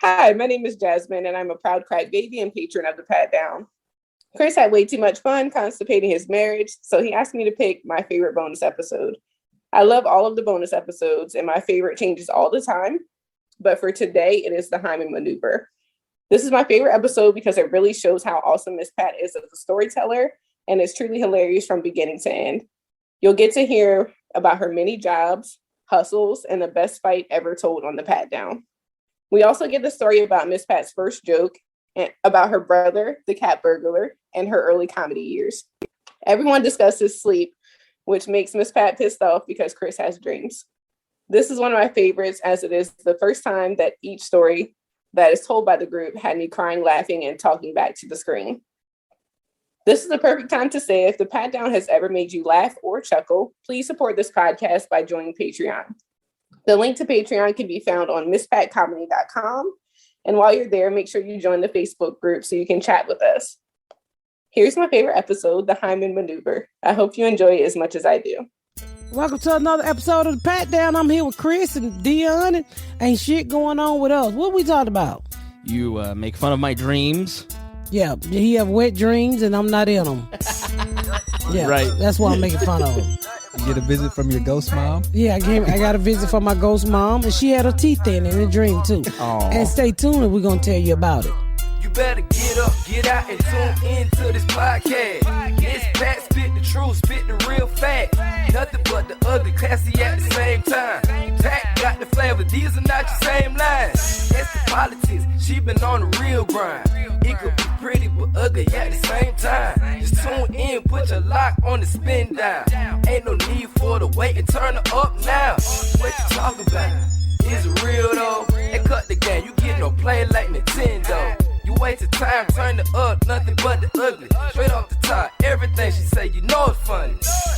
Hi, my name is Jasmine, and I'm a proud crack baby and patron of the Pat Down. Chris had way too much fun constipating his marriage, so he asked me to pick my favorite bonus episode. I love all of the bonus episodes, and my favorite changes all the time. But for today, it is the Hymen maneuver. This is my favorite episode because it really shows how awesome Miss Pat is as a storyteller, and it's truly hilarious from beginning to end. You'll get to hear about her many jobs, hustles, and the best fight ever told on the Pat Down. We also get the story about Miss Pat's first joke and about her brother, the cat burglar, and her early comedy years. Everyone discusses sleep, which makes Miss Pat pissed off because Chris has dreams. This is one of my favorites, as it is the first time that each story that is told by the group had me crying, laughing, and talking back to the screen. This is the perfect time to say if the Pat Down has ever made you laugh or chuckle, please support this podcast by joining Patreon. The link to Patreon can be found on misspatcomedy.com. And while you're there, make sure you join the Facebook group so you can chat with us. Here's my favorite episode, the Hymen maneuver. I hope you enjoy it as much as I do. Welcome to another episode of the Pat Down. I'm here with Chris and Dion, and ain't shit going on with us. What we talking about? You make fun of my dreams. Yeah, he have wet dreams and I'm not in them. Yeah, right. That's why I'm making fun of him. You get a visit from your ghost mom? Yeah, I got a visit from my ghost mom, and she had her teeth in a dream too. Aww. And stay tuned, and we're gonna tell you about it. You better get up, get out, and tune into this podcast. It's Pat, spit the truth, spit the real fact. Nothing but the ugly, classy at the same time. Pat got the flavor, these are not your same lines. It's the politics, she been on the real grind. It could be pretty but ugly at the same time. Just tune in, put your lock on the spin down. Ain't no need for the wait and turn it up now. What you talking about? Is it real though? And cut the game, you get no play like Nintendo. You wasted time, turn it up, nothing but the ugly. Straight off the top, everything she say, you know it's funny.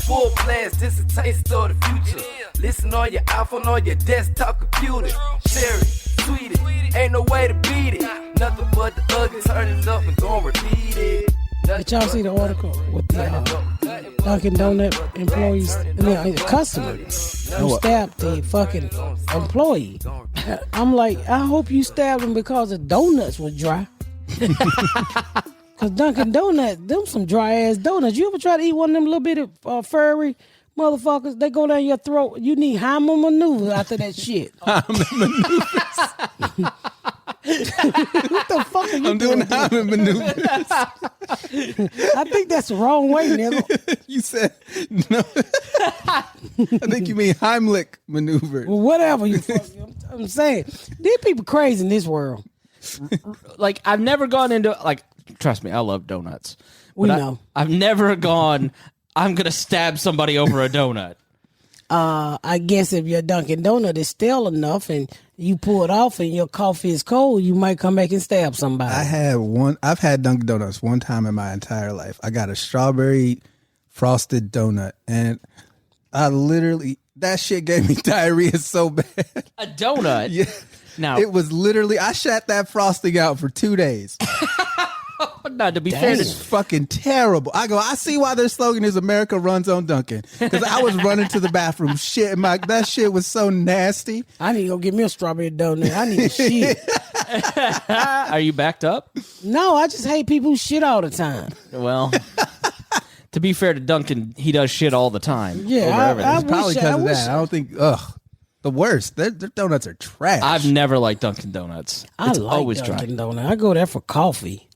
Full blast, this a taste of the future. Listen on your iPhone, on your desktop computer. Share it, tweet it, ain't no way to beat it. Nothing but the ugly, turn it up and gon' repeat it. Did y'all see the article with the Dunkin' Donut employees, customers who stabbed the fucking employee? I'm like, I hope you stabbed him because the donuts were dry. Because Dunkin' Donuts, them some dry ass donuts. You ever try to eat one of them little bit of furry motherfuckers? They go down your throat. You need Hymen maneuver after that shit. Hymen maneuvers. What the fuck are you doing? I'm doing Hymen maneuvers. I think that's the wrong way, nigga. You said no. I think you mean Heimlich maneuvers. Well, whatever you fucking. I'm saying these people crazy in this world. Like, I've never gone into, like, trust me, I love donuts. We But know. I've never gone, I'm going to stab somebody over a donut. I guess if your Dunkin' Donut is stale enough and you pull it off and your coffee is cold, you might come back and stab somebody. I've had Dunkin' Donuts one time in my entire life. I got a strawberry frosted donut, and I literally, that shit gave me diarrhea so bad. A donut? Yeah. Now, It was literally, I shat that frosting out for 2 days. now, to be fair, It's fucking terrible. I see why their slogan is America runs on Dunkin'. Because I was running to the bathroom, shit, that shit was so nasty. I need to go get me a strawberry donut. I need a shit. are you backed up? No, I just hate people who shit all the time. Well, to be fair to Duncan, he does shit all the time. Yeah, over everything. It's probably because of wish- that. I don't think, the worst. Their donuts are trash. I've never liked Dunkin' Donuts. I It's like always Dunkin' dry. Donut. I go there for coffee.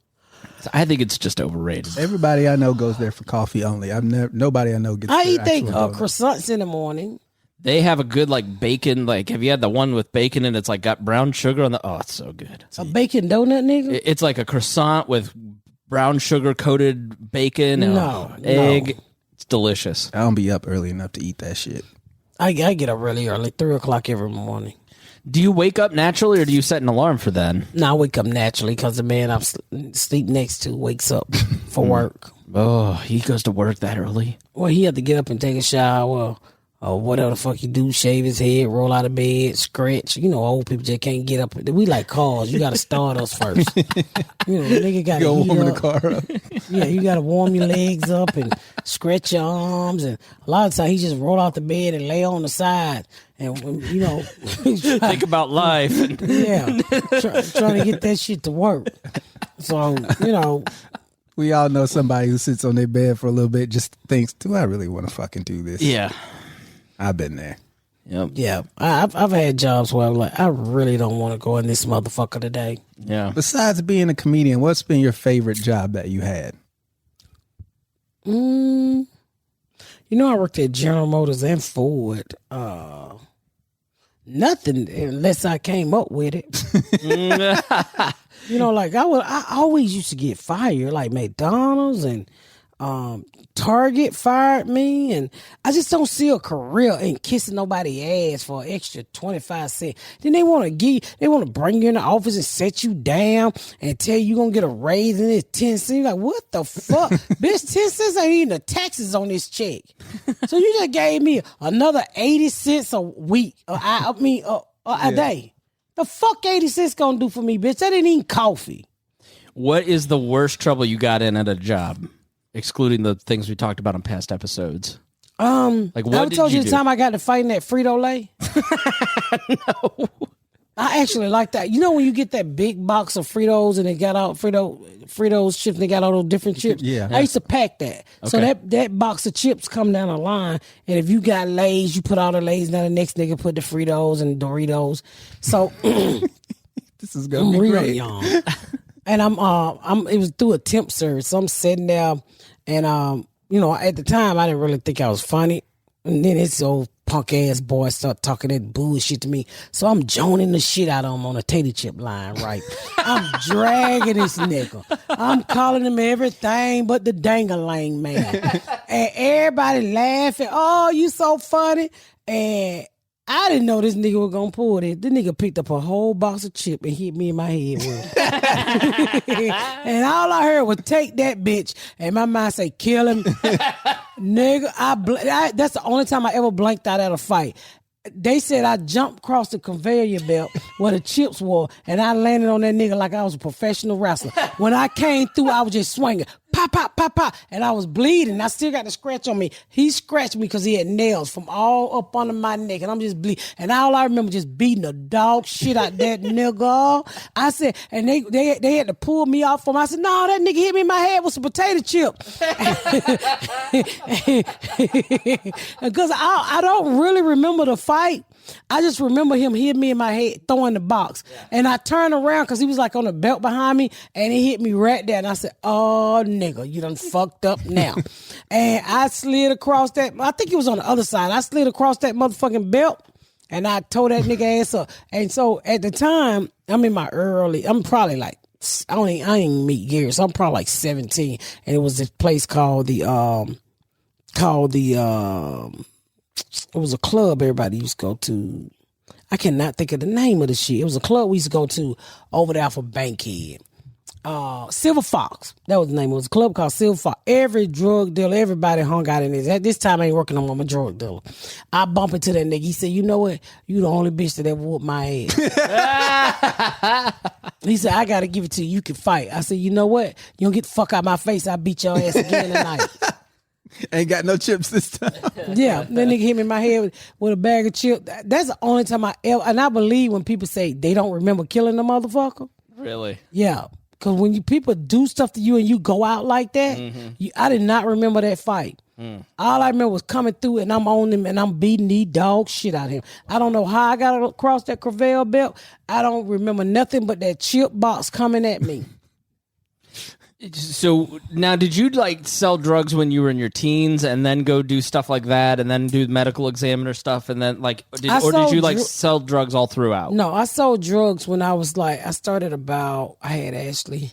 I think it's just overrated. Everybody I know goes there for coffee only. Nobody I know gets. I their eat they actual donut. croissants in the morning. They have a good, like, bacon. Like, have you had the one with bacon and it's like got brown sugar on the? Oh, it's so good. A bacon donut, nigga? It's like a croissant with brown sugar coated bacon and No, egg. no. It's delicious. I don't be up early enough to eat that shit. I get up really early, 3 o'clock every morning. Do you wake up naturally or do you set an alarm for then? No, I wake up naturally because the man I sleep next to wakes up for work. Oh, he goes to work that early. Well, he had to get up and take a shower, or whatever the fuck you do, shave his head, roll out of bed, stretch. You know, old people just can't get up. We like cars. You got to start us first. You know, nigga got to warm the car up. Yeah, you got to warm your legs up and stretch your arms. And a lot of times he just roll out the bed and lay on the side. And, you know, Think about life. yeah, trying to get that shit to work. So, you know. We all know somebody who sits on their bed for a little bit, just thinks, do I really want to fucking do this? Yeah. I've been there. Yep. Yeah, I've had jobs where I'm like, I really don't want to go in this motherfucker today. Yeah. Besides being a comedian, what's been your favorite job that you had? You know, I worked at General Motors and Ford. Nothing unless I came up with it. You know, like I always used to get fired, like McDonald's and Target fired me, and I just don't see a career in kissing nobody's ass for an extra 25 cents. Then they want to bring you in the office and set you down and tell you gonna get a raise and it's 10 cents. You're like, what the fuck? Bitch, 10 cents ain't even the taxes on this check. So you just gave me another 80 cents a week, a day. The fuck 80 cents gonna do for me, bitch? That ain't even coffee. What is the worst trouble you got in at a job, excluding the things we talked about in past episodes? Like what I did told you you the do? time I got to fighting that Frito-Lay? No. I actually like that. You know when you get that big box of Fritos and they got out Fritos chips and they got all those different chips? Yeah. I used to pack that. So Okay. that box of chips come down the line, and if you got Lay's, you put all the Lay's, now the next nigga put the Fritos and Doritos. So This is gonna I'm be real great. young. And it was through a temp service. So I'm sitting there and you know, at the time I didn't really think I was funny. And then this old punk ass boy start talking that bullshit to me. So I'm joning the shit out of him on a tater chip line, right? I'm dragging this nigga. I'm calling him everything but the dang-a-lang man. And everybody laughing. Oh, you so funny. And I didn't know this nigga was gonna pull it. This nigga picked up a whole box of chip and hit me in my head with it. And all I heard was take that bitch. And my mind say, kill him. Nigga, that's the only time I ever blanked out at a fight. They said I jumped across the conveyor belt where the chips were, and I landed on that nigga like I was a professional wrestler. When I came through, I was just swinging. Pop, pop, pop, pop. And I was bleeding. I still got the scratch on me. He scratched me because he had nails from all up under my neck, and I'm just bleeding. And all I remember just beating the dog shit out that nigga. I said, and they had to pull me off from. I said, no, that nigga hit me in my head with some potato chip. Because I don't really remember the fight. I just remember him hitting me in my head, throwing the box. Yeah. And I turned around because he was like on the belt behind me, and he hit me right there. And I said, oh, nigga, you done fucked up now. And I slid across that. I think he was on the other side. I slid across that motherfucking belt, and I tore that nigga ass up. And so at the time, I'm probably like, I ain't meet years. So I'm probably like 17. And it was this place called it was a club everybody used to go to. I cannot think of the name of the shit. It was a club we used to go to over there for Bankhead. Silver Fox. That was the name. It was a club called Silver Fox. Every drug dealer, everybody hung out in this. At this time, I ain't working on my drug dealer. I bump into that nigga. He said, you know what? You the only bitch that ever whooped my ass. He said, I got to give it to you. You can fight. I said, you know what? You don't get the fuck out of my face. I'll beat your ass again tonight. Ain't got no chips this time. Yeah, that nigga hit me in my head with a bag of chips. That's the only time I ever, and I believe when people say they don't remember killing the motherfucker. Really? Yeah, because when people do stuff to you and you go out like that, I did not remember that fight. All I remember was coming through and I'm on him and I'm beating the dog shit out of him. I don't know how I got across that conveyor belt. I don't remember nothing but that chip box coming at me. So now, did you like sell drugs when you were in your teens, and then go do stuff like that, and then do medical examiner stuff, and then like, did you like sell drugs all throughout? No, I sold drugs when I was like, I started about 15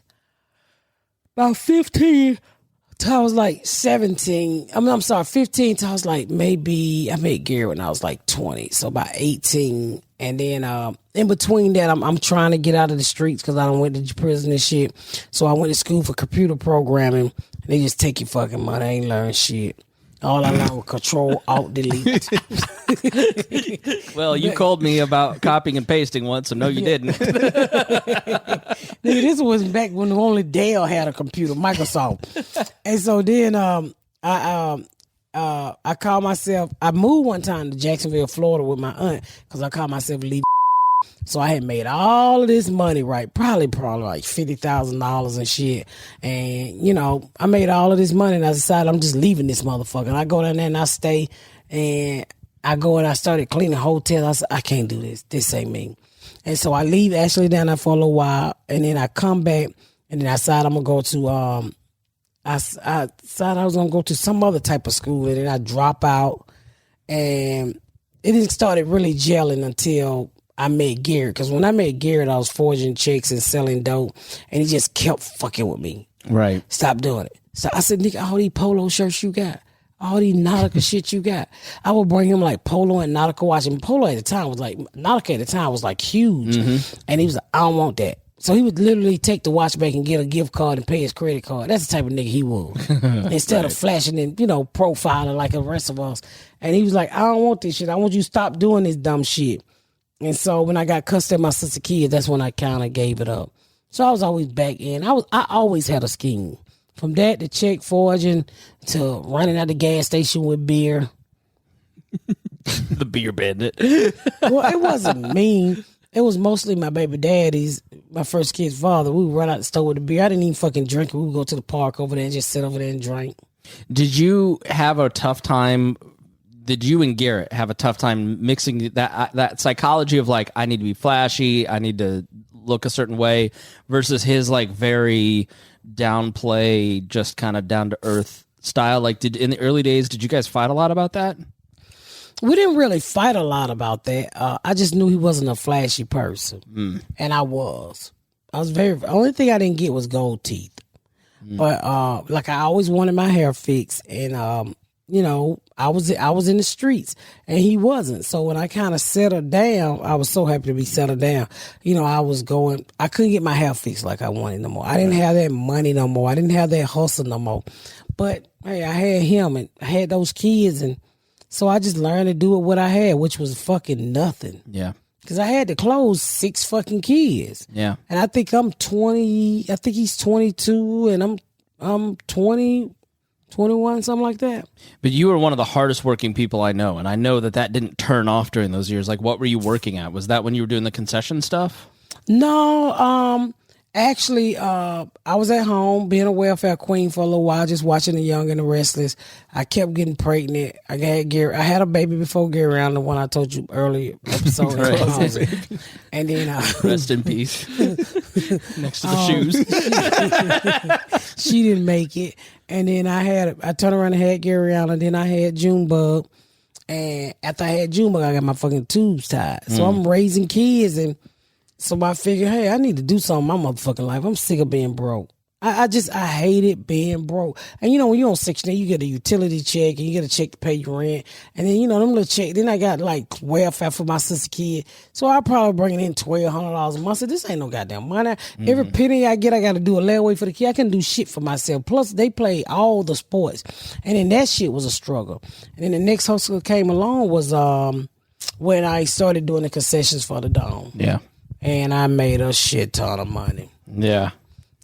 till I was like 17. I'm sorry, 15 till I was like maybe I met Gary when I was like 20, so about 18. And then in between that, I'm trying to get out of the streets because I done went to prison and shit. So I went to school for computer programming. They just take your fucking money. I ain't learned shit. All I learned was Control Alt Delete. Well, you called me about copying and pasting once, so no, you didn't. Nigga, this was back when only Dell had a computer, Microsoft. And so then I called myself. I moved one time to Jacksonville, Florida, with my aunt because I called myself Lee. So I had made all of this money, right? Probably like $50,000 and shit. And, you know, I made all of this money and I decided I'm just leaving this motherfucker. And I go down there and I stay and I go and I started cleaning hotels. I said, I can't do this. This ain't me. And so I leave Ashley down there for a little while and then I come back and then I decide I'm going to go to, I decided I was going to go to some other type of school and then I drop out and it didn't started really gelling until I met Garrett, because when I met Garrett, I was forging checks and selling dope, and he just kept fucking with me. Right. Stop doing it. So I said, nigga, all these polo shirts you got, all these Nautica shit you got. I would bring him like polo and Nautica watch. And polo at the time was like, Nautica at the time was like huge. Mm-hmm. And he was like, I don't want that. So he would literally take the watch back and get a gift card and pay his credit card. That's the type of nigga he was. Instead of flashing and, you know, profiling like the rest of us. And he was like, I don't want this shit. I want you to stop doing this dumb shit. And so when I got cussed at my sister kids, that's when I kind of gave it up. So I was always back in. I always had a scheme. From that to check forging to running at the gas station with beer. The beer bandit. Well, it wasn't mean. It was mostly my baby daddy's, my first kid's father. We would run out the store with the beer. I didn't even fucking drink it. We would go to the park over there and just sit over there and drink. Did you have a tough time? Did you and Garrett have a tough time mixing that psychology of like, I need to be flashy, I need to look a certain way, versus his like very downplay, just kind of down to earth style? Like, in the early days, did you guys fight a lot about that? We didn't really fight a lot about that. I just knew he wasn't a flashy person, and I was. The only thing I didn't get was gold teeth, but like I always wanted my hair fixed, and you know, I was in the streets and he wasn't. So when I kind of settled down, I was so happy to be settled down. You know, I couldn't get my hair fixed like I wanted no more. I didn't have that money no more. I didn't have that hustle no more. But hey, I had him and I had those kids, and so I just learned to do it what I had, which was fucking nothing. Yeah. Because I had to close 6 fucking kids. Yeah. And I think I'm 20, I think he's 22 and I'm 20, 21, something like that. But you were one of the hardest working people I know, and I know that didn't turn off during those years. Like, what were you working at? Was that when you were doing the concession stuff? No, actually, I was at home being a welfare queen for a little while, just watching The Young and the Restless. I kept getting pregnant. I had a baby before Gary around the one I told you earlier episode. And then rest in peace. Next to the shoes. She didn't make it. And then I turned around and had Gary Allen, and then I had Junebug. And after I had Junebug, I got my fucking tubes tied. So I'm raising kids, and so I figured, hey, I need to do something in my motherfucking life. I'm sick of being broke. I hated being broke. And you know, when you're on Section 8, you get a utility check and you get a check to pay your rent. And then, you know, them little checks. Then I got like welfare for my sister kid. So I probably bring in $1,200 a month. So this ain't no goddamn money. Every penny I get, I got to do a layaway for the kid. I can do shit for myself. Plus, they play all the sports. And then that shit was a struggle. And then the next hustle that came along was when I started doing the concessions for the Dome. Yeah. And I made a shit ton of money. Yeah.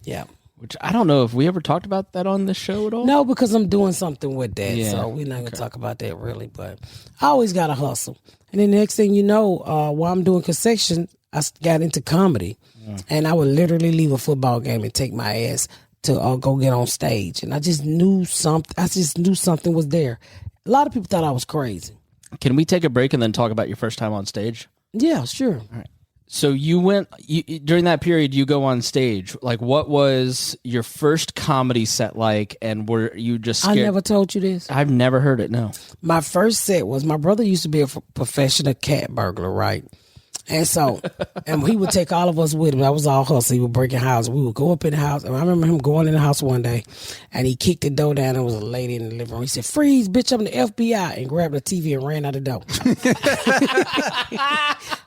Yeah. Which I don't know if we ever talked about that on this show at all. No, because I'm doing something with that. Yeah. So we're not going to talk about that really. But I always got to hustle. And then the next thing you know, while I'm doing concession, I got into comedy. And I would literally leave a football game and take my ass to go get on stage. And I just knew something was there. A lot of people thought I was crazy. Can we take a break and then talk about your first time on stage? Yeah, sure. All right. So during that period, you go on stage. Like, what was your first comedy set like? And were you just scared? I never told you this. I've never heard it, no. My first set was, my brother used to be a professional cat burglar, right? And so, and he would take all of us with him. That was all hustle. He would break in houses. We would go up in the house. And I remember him going in the house one day, and he kicked the door down. There was a lady in the living room. He said, "Freeze, bitch, I'm the FBI," and grabbed the TV and ran out the door.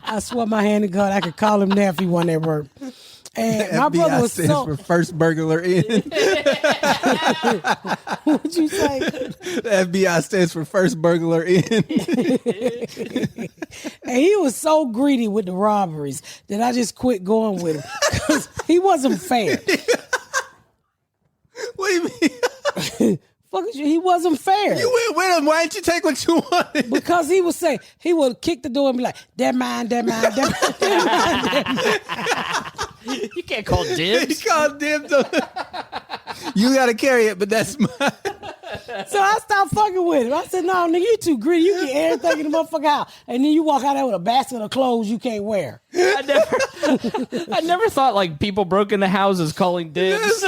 I swore my hand to God I could call him now if he wasn't at work. And my brother FBI was stands so. for first burglar in. What'd you say? The FBI stands for first burglar in. And he was so greedy with the robberies that I just quit going with him because he wasn't fair. What do you mean? Fuck you, he wasn't fair. You went with him. Why didn't you take what you wanted? Because he would say, he would kick the door and be like, that mine, that mine, that mine, that mine. You can't call He dibs. called dibs on it. You got to carry it, but that's mine. So I stopped fucking with him. I said, no, nigga, you too greedy. You get everything in the motherfucker house. And then you walk out there with a basket of clothes you can't wear. I never thought like people broke into houses calling dibs.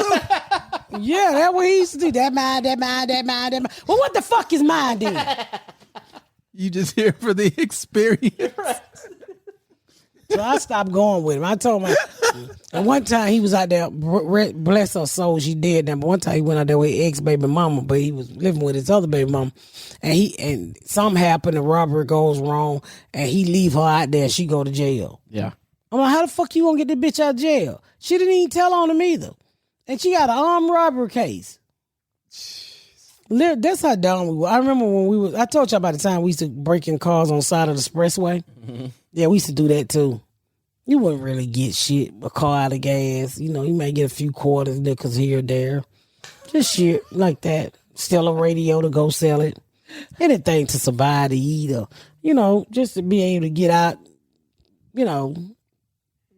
Yeah, that's what he used to do. That mine, that mine, that mine, that mine. Well, what the fuck is mine then? You just here for the experience. So I stopped going with him. I told him, and one time he was out there, bless her soul, she dead now, but one time he went out there with his ex-baby mama, but he was living with his other baby mama, and something happened, the robbery goes wrong, and he leave her out there, and she go to jail. Yeah. I'm like, how the fuck you gonna get this bitch out of jail? She didn't even tell on him either. And she got an armed robbery case. That's how dumb we were. I remember when I told you about the time we used to break in cars on the side of the expressway. Mm-hmm. Yeah, we used to do that too. You wouldn't really get shit, a car out of gas. You know, you might get a few quarters, nickels here or there. Just shit like that. Steal a radio to go sell it. Anything to survive, to eat, or, you know, just to be able to get out. You know,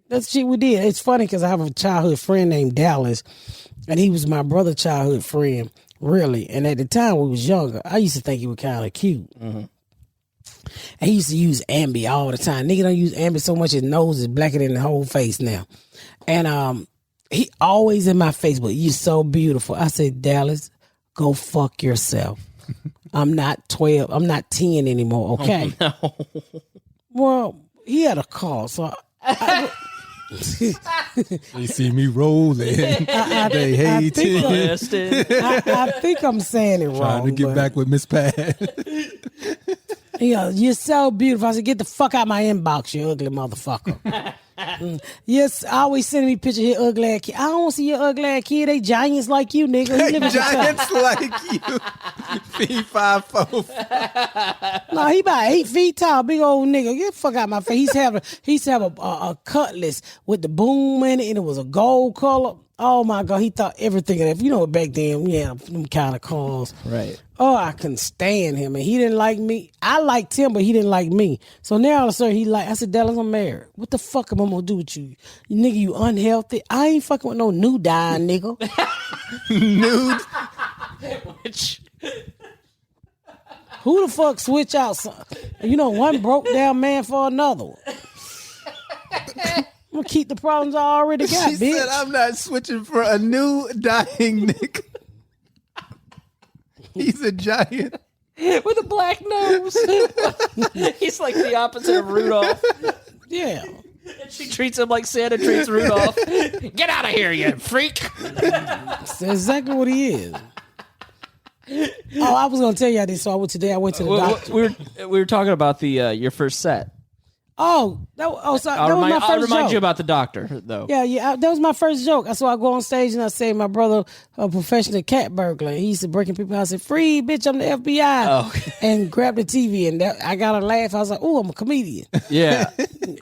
that's shit we did. It's funny because I have a childhood friend named Dallas, and he was my brother's childhood friend, really. And at the time we was younger, I used to think he was kind of cute. Mm-hmm. And he used to use Ambi all the time. Nigga don't use Ambi so much his nose is blacker than the whole face now. And he always in my face, but you're so beautiful. I said, Dallas, go fuck yourself. I'm not 12. I'm not 10 anymore, okay? Oh, no. Well, he had a call, so they see me rolling. They hate it. I think I'm saying it wrong. Trying to get back with Miss Pat. Yeah, you're so beautiful. I said, get the fuck out my inbox, you ugly motherfucker. Yes, always sending me pictures of your ugly ass kid. I don't want to see your ugly ass kid. They giants like you, nigga. They giants like you. Feet 5'4". No, he about 8 feet tall, big old nigga. Get the fuck out my face. He used to have a cutlass with the boom in it, and it was a gold color. Oh my God, he thought everything of that. You know, back then we had them kind of cars. Right. Oh, I couldn't stand him, and he didn't like me. I liked him, but he didn't like me. So now all of a sudden I said, Dallas, I'm married. What the fuck am I gonna do with you? You nigga, you unhealthy. I ain't fucking with no new dying nigga. Nude. Which Who the fuck switch out? You know, one broke down man for another one. I'm gonna keep the problems I already got, She bitch. said, I'm not switching for a new dying nigga. He's a giant. with a black nose. He's like the opposite of Rudolph. Yeah. And she treats him like Santa treats Rudolph. Get out of here, you freak. That's exactly what he is. Oh, I was gonna tell you this. So I went to the doctor. We were talking about the your first set. So that was my first I'll remind joke. you about the doctor, though. Yeah, that was my first joke. So I go on stage and I say, my brother, a professional cat burglar. He used to break in people's house. I said, free, bitch, I'm the FBI. Oh. And grab the TV. And I got a laugh. I was like, oh, I'm a comedian. Yeah.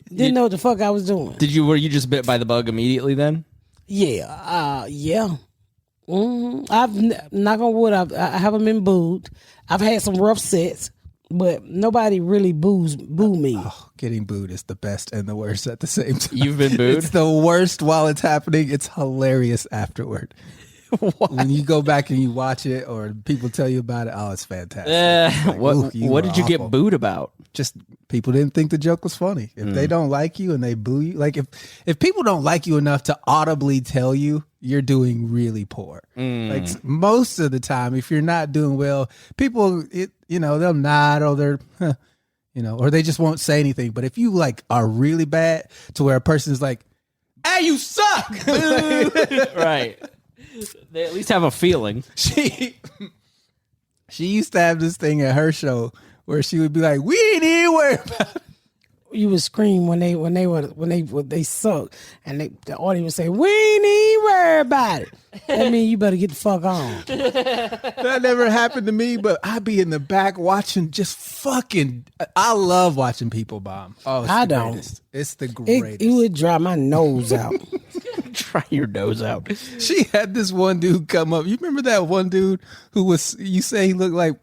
Didn't know what the fuck I was doing. Were you just bit by the bug immediately then? Yeah. Yeah. I've, knock on wood, I haven't been booed. I've had some rough sets. But nobody really boo me. Oh, getting booed is the best and the worst at the same time. You've been booed? It's the worst while it's happening. It's hilarious afterward. When you go back and you watch it or people tell you about it, oh, it's fantastic. Like, what did you get booed about? Just people didn't think the joke was funny. If they don't like you and they boo you, like if people don't like you enough to audibly tell you, you're doing really poor. Like most of the time, if you're not doing well, people, they'll nod or they're, or they just won't say anything. But if you like are really bad to where a person's like, "Hey, you suck," Right? They at least have a feeling. She used to have this thing at her show where she would be like, "We ain't even worried about it." you would scream when they suck, and the audience would say, "We ain't even worry about it." That mean you better get the fuck on. That never happened to me, but I'd be in the back watching just fucking. I love watching people bomb. Oh, it's I the don't. greatest. It's the greatest. It would dry my nose out. Try your nose out. She had this one dude come up. You remember that one dude who was? You say he looked like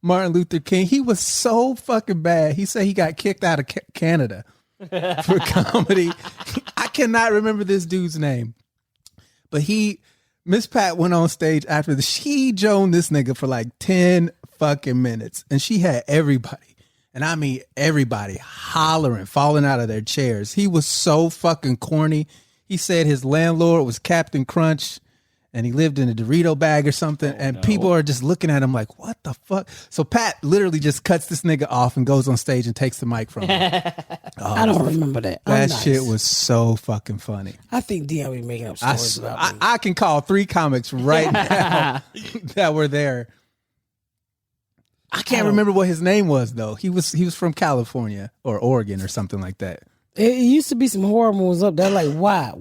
Martin Luther King. He was so fucking bad. He said he got kicked out of Canada for comedy. I cannot remember this dude's name, but Miss Pat went on stage after she joned this nigga for like 10 fucking minutes, and she had everybody, and I mean everybody, hollering, falling out of their chairs. He was so fucking corny. He said his landlord was Captain Crunch and he lived in a Dorito bag or something. And people are just looking at him like, what the fuck? So Pat literally just cuts this nigga off and goes on stage and takes the mic from him. I don't remember that. That shit was so fucking funny. I think Dion be making up stories about me. I can call 3 comics right now that were there. I can't remember what his name was though. He was from California or Oregon or something like that. It used to be some horror movies up there. Like, why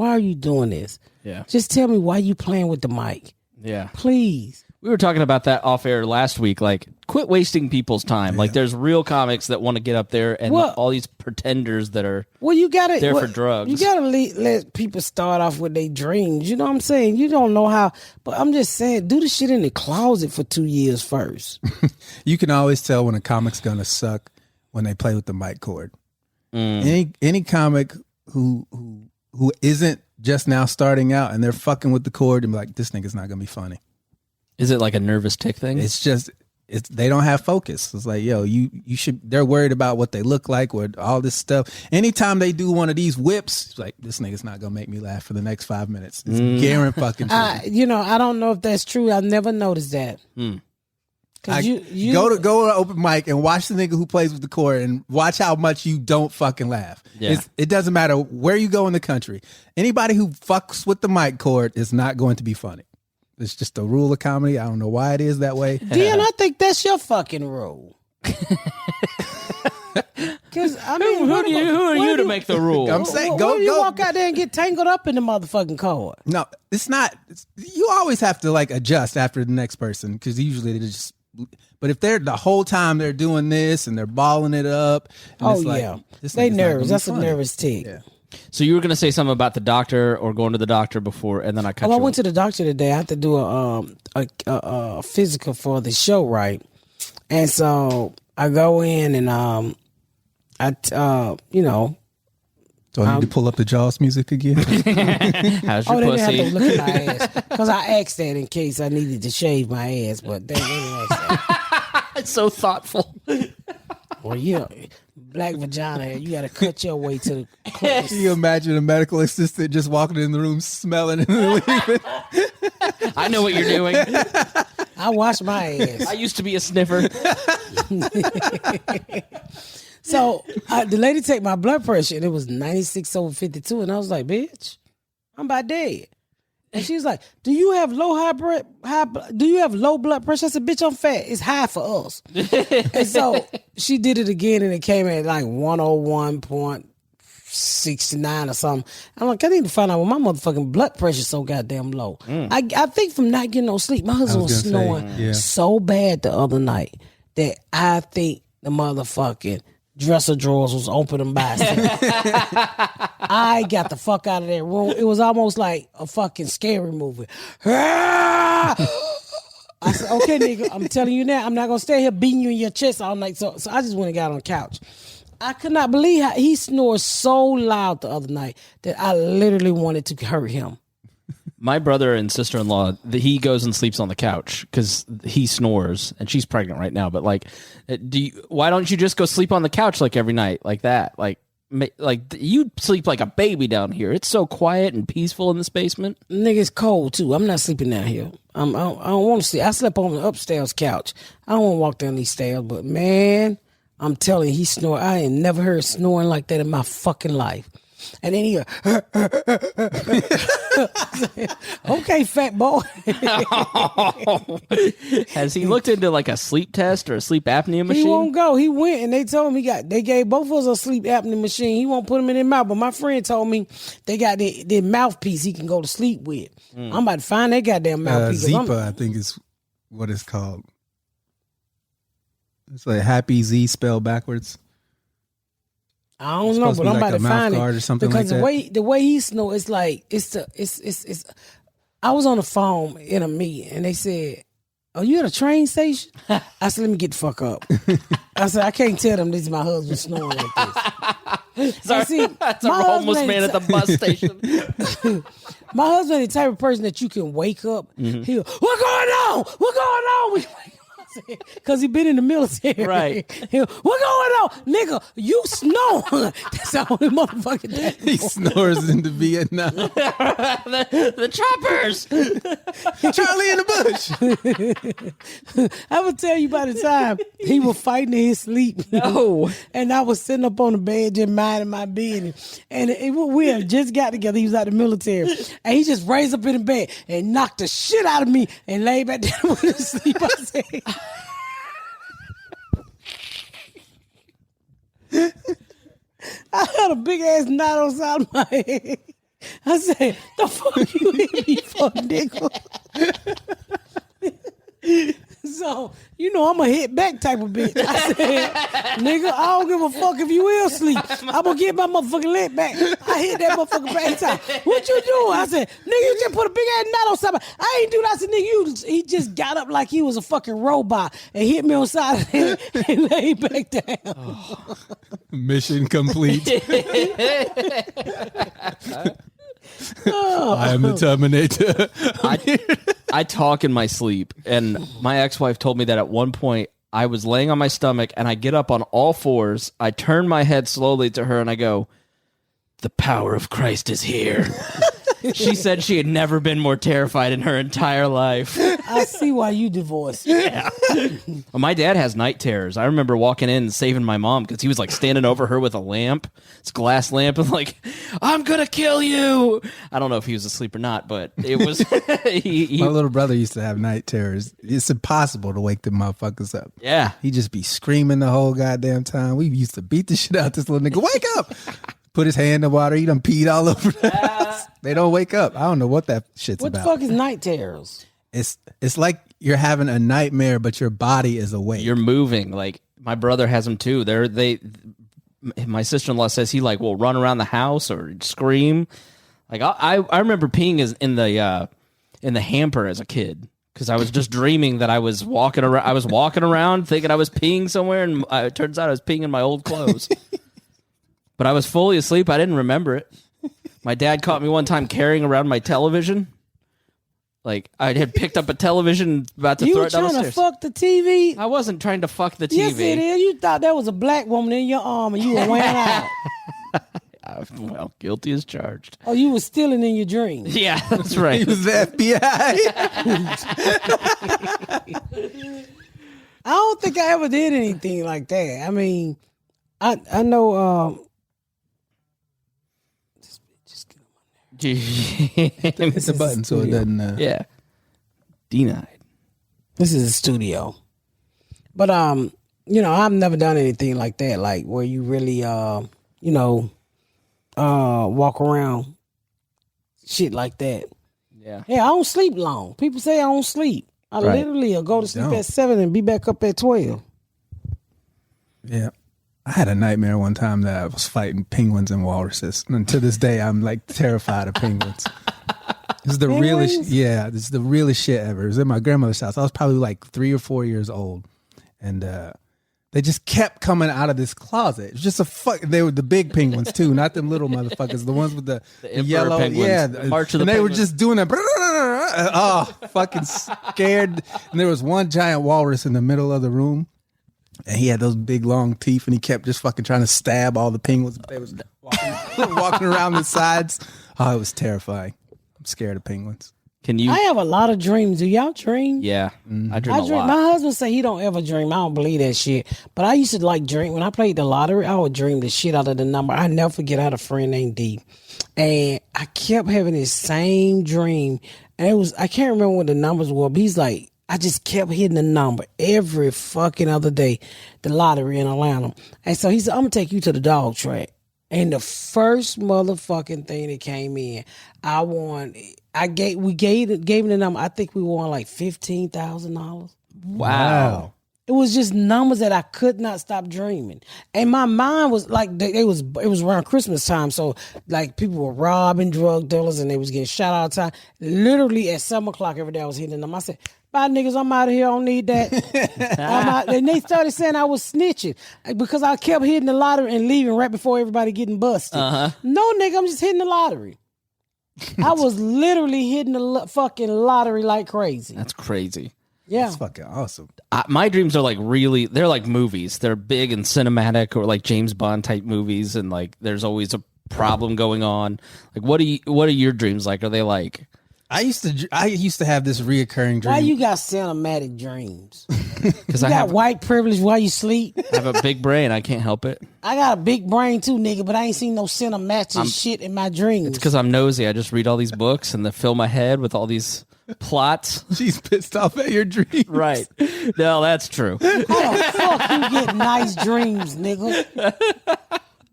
are you doing this? Yeah. Just tell me why you playing with the mic. Yeah. Please. We were talking about that off air last week. Like, quit wasting people's time. Like, there's real comics that want to get up there, and all these pretenders that are you gotta there for drugs. You gotta let people start off with their dreams. You know what I'm saying? You don't know how, but I'm just saying, do the shit in the closet for 2 years first. You can always tell when a comic's gonna suck when they play with the mic cord. Any comic who isn't just now starting out and they're fucking with the cord and be like, this nigga's not gonna be funny. Is it like a nervous tick thing? It's just they don't have focus. It's like, yo, you should. They're worried about what they look like or all this stuff. Anytime they do one of these whips, it's like, this nigga's not gonna make me laugh for the next 5 minutes. It's guaranteed fucking. I don't know if that's true. I've never noticed that. Go to open mic and watch the nigga who plays with the cord and watch how much you don't fucking laugh. Yeah. It doesn't matter where you go in the country. Anybody who fucks with the mic cord is not going to be funny. It's just a rule of comedy. I don't know why it is that way. Dion, I think that's your fucking rule. Because I mean, who are you to make the rule? I'm saying, go walk out there and get tangled up in the motherfucking cord. No, it's not. You always have to like adjust after the next person because usually they just. But if they're the whole time they're doing this and they're balling it up, and they nervous. That's a nervous tick. Yeah. So you were going to say something about the doctor or going to the doctor before, and then I cut you I off. went to the doctor today. I had to do a physical for the show, right? And so I go in and So I need to pull up the Jaws music again. How's your they pussy? didn't have to look at my ass because I asked that in case I needed to shave my ass, but they didn't ask that. It's so thoughtful. Well, black vagina, you got to cut your way to the Can you imagine a medical assistant just walking in the room smelling and leaving? I know what you're doing. I wash my ass. I used to be a sniffer. So the lady take my blood pressure and it was 96/52, and I was like, "Bitch, I'm about dead." And she was like, "Do you have low do you have low blood pressure?" I said, "Bitch, I'm fat. It's high for us." And so she did it again, and it came at like 101.69 or something. I'm like, I need to find out why my motherfucking blood pressure so goddamn low. I think from not getting no sleep, my husband was snoring so bad the other night that I think the motherfucking dresser drawers was opening by itself. I got the fuck out of that room. It was almost like a fucking scary movie. I said, okay, nigga, I'm telling you now, I'm not gonna stay here beating you in your chest all night. So I just went and got on the couch. I could not believe how he snored so loud the other night that I literally wanted to hurt him. My brother and sister-in-law, he goes and sleeps on the couch because he snores, and she's pregnant right now. But like, why don't you just go sleep on the couch like every night, like that? Like you sleep like a baby down here. It's so quiet and peaceful in this basement. Nigga, it's cold too. I'm not sleeping down here. I don't want to sleep. I slept on the upstairs couch. I don't want to walk down these stairs, but man, I'm telling you, he snore. I ain't never heard snoring like that in my fucking life. And then he okay, fat boy. Has he looked into like a sleep test or a sleep apnea machine? He won't go. He went and they told him they gave both of us a sleep apnea machine. He won't put him in his mouth. But my friend told me they got their mouthpiece he can go to sleep with. I'm about to find that goddamn mouthpiece. Zipa, I think is what it's called. It's like Happy Z spelled backwards. I don't know, but I'm about to find it or something because like the way he snore, it's like it's. I was on the phone in a meeting and they said, "Are you at a train station?" I said, "Let me get the fuck up." I said, "I can't tell them this is my husband snoring like this." Sorry, that's a homeless man at the bus station. My husband is the type of person that you can wake up. He'll, "What's going on? What's going on?" Because he been in the military. Right. He'll, "What's going on? Nigga, you snore." That's the only motherfucking thing. He snores into Vietnam. the choppers. Charlie in the bush. I would tell you by the time he was fighting in his sleep. No. And I was sitting up on the bed just minding my business. And we had just got together. He was out of the military. And he just raised up in the bed and knocked the shit out of me and laid back down with his sleep. I said, I had a big ass knot on the side of my head. I said, "The fuck you hit me for, nigga?" So, you know, I'm a hit back type of bitch. I said, "Nigga, I don't give a fuck if you will sleep. I'm gonna get my motherfucking leg back." I hit that motherfucker back time. "What you doing?" I said, "Nigga, you just put a big ass knot on somebody." I ain't do that. I said, "Nigga, he just got up like he was a fucking robot and hit me on the side of the head and laid back down." Oh. Mission complete. I am the Terminator. I talk in my sleep, and my ex-wife told me that at one point I was laying on my stomach and I get up on all fours. I turn my head slowly to her and I go, "The power of Christ is here." She said she had never been more terrified in her entire life. I see why you divorced. Yeah. Well, my dad has night terrors. I remember walking in and saving my mom because he was like standing over her with a lamp, it's a glass lamp, and like, "I'm gonna kill you." I don't know if he was asleep or not, but it was. My little brother used to have night terrors. It's impossible to wake the motherfuckers up. Yeah. He'd just be screaming the whole goddamn time. We used to beat the shit out this little nigga. "Wake up!" Put his hand in the water. He done peed all over the house. They don't wake up. I don't know what that shit's What about. the fuck is night terrors? It's like you're having a nightmare, but your body is awake. You're moving. Like my brother has them too. My sister-in-law says he like will run around the house or scream. Like I remember peeing in the hamper as a kid because I was just dreaming that I was walking around. I was walking around thinking I was peeing somewhere, and it turns out I was peeing in my old clothes. But I was fully asleep. I didn't remember it. My dad caught me one time carrying around my television. Like I had picked up a television about to throw it down the stairs. You were trying to fuck the TV? I wasn't trying to fuck the TV. Yes, it is. You thought there was a black woman in your arm and you were wearing out. Well, guilty as charged. Oh, you were stealing in your dreams. Yeah, that's right. He was the FBI. I don't think I ever did anything like that. I mean, I know. It's a button so it doesn't. Yeah. Denied. This is a studio, but you know, I've never done anything like that, like where you really walk around shit like that. Yeah. Yeah, I don't sleep long. People say I don't sleep. I literally will go to sleep at 7 and be back up at 12. Yeah. I had a nightmare one time that I was fighting penguins and walruses. And to this day, I'm like terrified of penguins. This is the realest, this is the realest shit ever. It was at my grandmother's house. I was probably like 3 or 4 years old. And they just kept coming out of this closet. It was just they were the big penguins too, not them little motherfuckers. The ones with the yellow, penguins, yeah. March of the and they penguins. were just doing that. Oh, fucking scared. And there was one giant walrus in the middle of the room. And he had those big long teeth, and he kept just fucking trying to stab all the penguins. They was walking around the sides. Oh, it was terrifying. I'm scared of penguins. Can you? I have a lot of dreams. Do y'all dream? Yeah, I dream a lot. My husband say he don't ever dream. I don't believe that shit. But I used to like dream. When I played the lottery, I would dream the shit out of the number. I never forget. I had a friend named D. And I kept having this same dream. And it was, I can't remember what the numbers were, but he's like, I just kept hitting the number every fucking other day, the lottery in Atlanta. And so he said, I'm going to take you to the dog track. And the first motherfucking thing that came in, I won. We gave him the number. I think we won like $15,000. Wow. It was just numbers that I could not stop dreaming. And my mind was like, it was around Christmas time. So like people were robbing drug dealers and they was getting shot all the time. Literally at 7 o'clock every day I was hitting them. I said, bye niggas, I'm out of here. I don't need that. I'm out. And they started saying I was snitching because I kept hitting the lottery and leaving right before everybody getting busted. No nigga, I'm just hitting the lottery. I was literally hitting the fucking lottery like crazy. That's crazy. Yeah. That's fucking awesome. My dreams are like they're like movies. They're big and cinematic, or like James Bond type movies, and like there's always a problem going on. Like what are your dreams like? Are they like? I used to have this reoccurring dream. Why you got cinematic dreams? Because You I got have white privilege while you sleep. I have a big brain. I can't help it. I got a big brain too, nigga, but I ain't seen no cinematic shit in my dreams. It's because I'm nosy. I just read all these books and they fill my head with all these plots. She's pissed off at your dreams. Right. No, that's true. How the fuck you get nice dreams, nigga?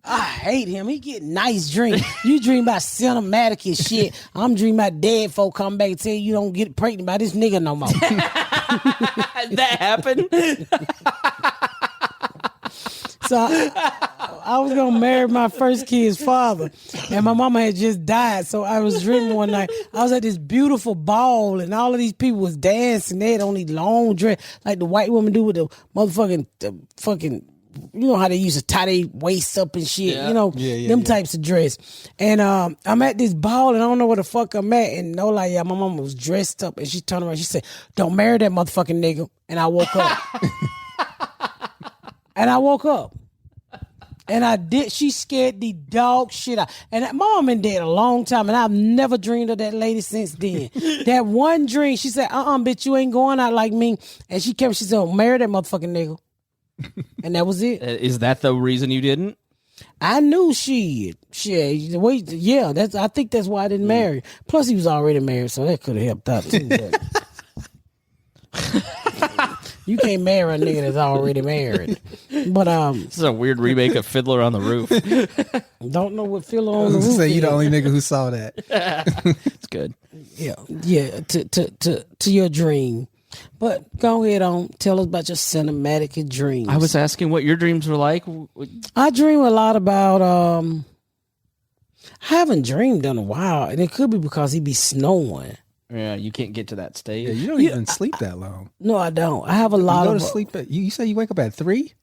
I hate him. He get nice dreams. You dream about cinematic and shit. I'm dreaming about dead folk come back and tell you don't get pregnant by this nigga no more. That happened. So I was gonna marry my first kid's father, and my mama had just died. So I was dreaming one night. I was at this beautiful ball, and all of these people was dancing. They had on these long dress, like the white women do with the motherfucking, fucking. You know how they used to tie their waists up and shit. Yeah. You know, them types of dress. And I'm at this ball, and I don't know where the fuck I'm at. And no lie, yeah, my mama was dressed up, and she turned around. She said, "Don't marry that motherfucking nigga." And I woke up. And I woke up. And I did. She scared the dog shit out. And my mom been dead a long time, and I've never dreamed of that lady since then. That one dream, she said, bitch, you ain't going out like me. And she came, she said, "Oh, marry that motherfucking nigga." And that was it. Is that the reason you didn't? I knew shit. Yeah, I think that's why I didn't marry. Plus, he was already married, so that could have helped out too. But you can't marry a nigga that's already married. But This is a weird remake of Fiddler on the Roof. don't know what Phil I on the was roof. gonna say you the is. only nigga who saw that. It's good. Yeah. To your dream. But go ahead on. Tell us about your cinematic dreams. I was asking what your dreams were like. I dream a lot about I haven't dreamed in a while, and it could be because he be snowing. Yeah, you can't get to that stage. Yeah, you don't even sleep that long. No, I don't. I have a lot You go of to sleep at you say you wake up at 3?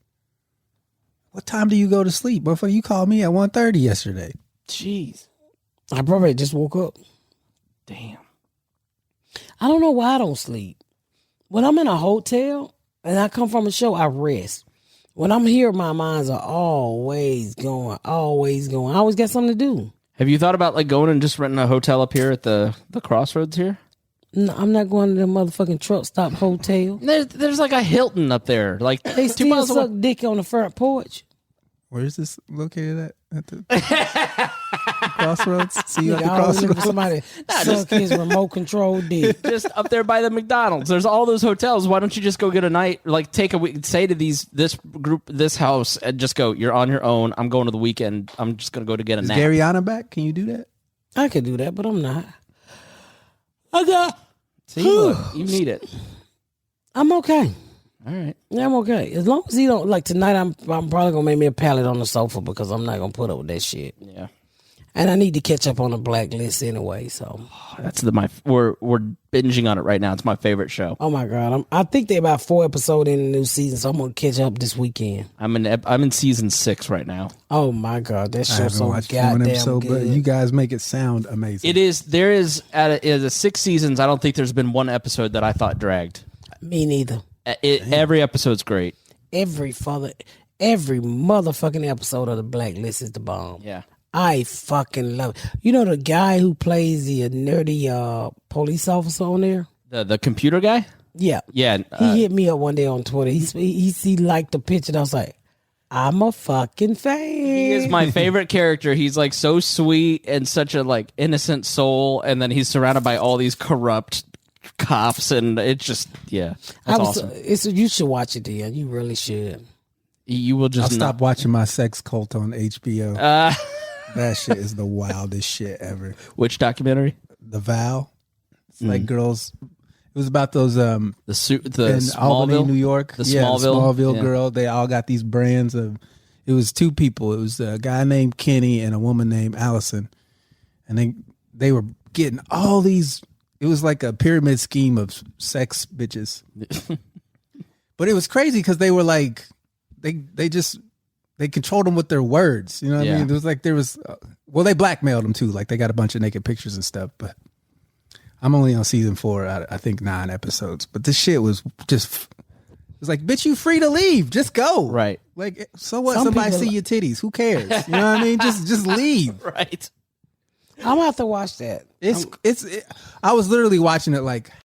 What time do you go to sleep? Motherfucker, you called me at 1:30 yesterday. Jeez. I probably just woke up. Damn. I don't know why I don't sleep. When I'm in a hotel and I come from a show, I rest. When I'm here, my minds are always going. I always got something to do. Have you thought about like going and just renting a hotel up here at the crossroads here? No, I'm not going to the motherfucking truck stop hotel. There's like a Hilton up there. Like They 2 still miles away. suck dick on the front porch. Where is this located at the crossroads? See you at the I always look for crossroads. somebody suck his remote control dick. Just up there by the McDonald's. There's all those hotels. Why don't you just go get a night? Like take a week. Say to this group, this house, and just go. You're on your own. I'm going to the weekend. I'm just gonna go to get a Is nap. Garyana back? Can you do that? I could do that, but I'm not. I got. See, look, you need it. I'm okay. All right. Yeah, I'm okay. As long as he don't like tonight, I'm probably gonna make me a pallet on the sofa because I'm not gonna put up with that shit. Yeah. And I need to catch up on the blacklist anyway. So, That's we're binging on it right now. It's my favorite show. oh my god, I think they're about 4 episodes in the new season, so I'm gonna catch up this weekend. I'm in season 6 right now. Oh my god, that I show's haven't so watched one goddamn episode, good. but you guys make it sound amazing. There is the 6 seasons. I don't think there's been one episode that I thought dragged. Me neither. Every episode's great. Every motherfucking episode of the blacklist is the bomb. Yeah. I fucking love it. You know the guy who plays the nerdy police officer on there? The computer guy? Yeah. Yeah. He hit me up one day on Twitter. He liked the picture and I was like, I'm a fucking fan. He is my favorite character. He's like so sweet and such a like innocent soul, and then he's surrounded by all these corrupt cops, and it's just that's awesome. You should watch it, Dan. You really should. You will just I'll stop watching my sex cult on HBO. That shit is the wildest shit ever. Which documentary? The Vow. It's like girls. It was about those the in Smallville, Albany, New York. The Smallville girl. They all got these brands of. It was two people. It was a guy named Kenny and a woman named Allison, and they were getting all these. It was like a pyramid scheme of sex bitches. But it was crazy because they were like, they controlled them with their words. You know what I mean? It was like they blackmailed them too. Like they got a bunch of naked pictures and stuff. But I'm only on season 4. I think 9 episodes. But this shit was just. It was like, bitch, you free to leave. Just go. Right. Like, so what? Somebody see your titties. Who cares? You know what I mean? Just leave. Right. I'm gonna have to watch that. I was literally watching it like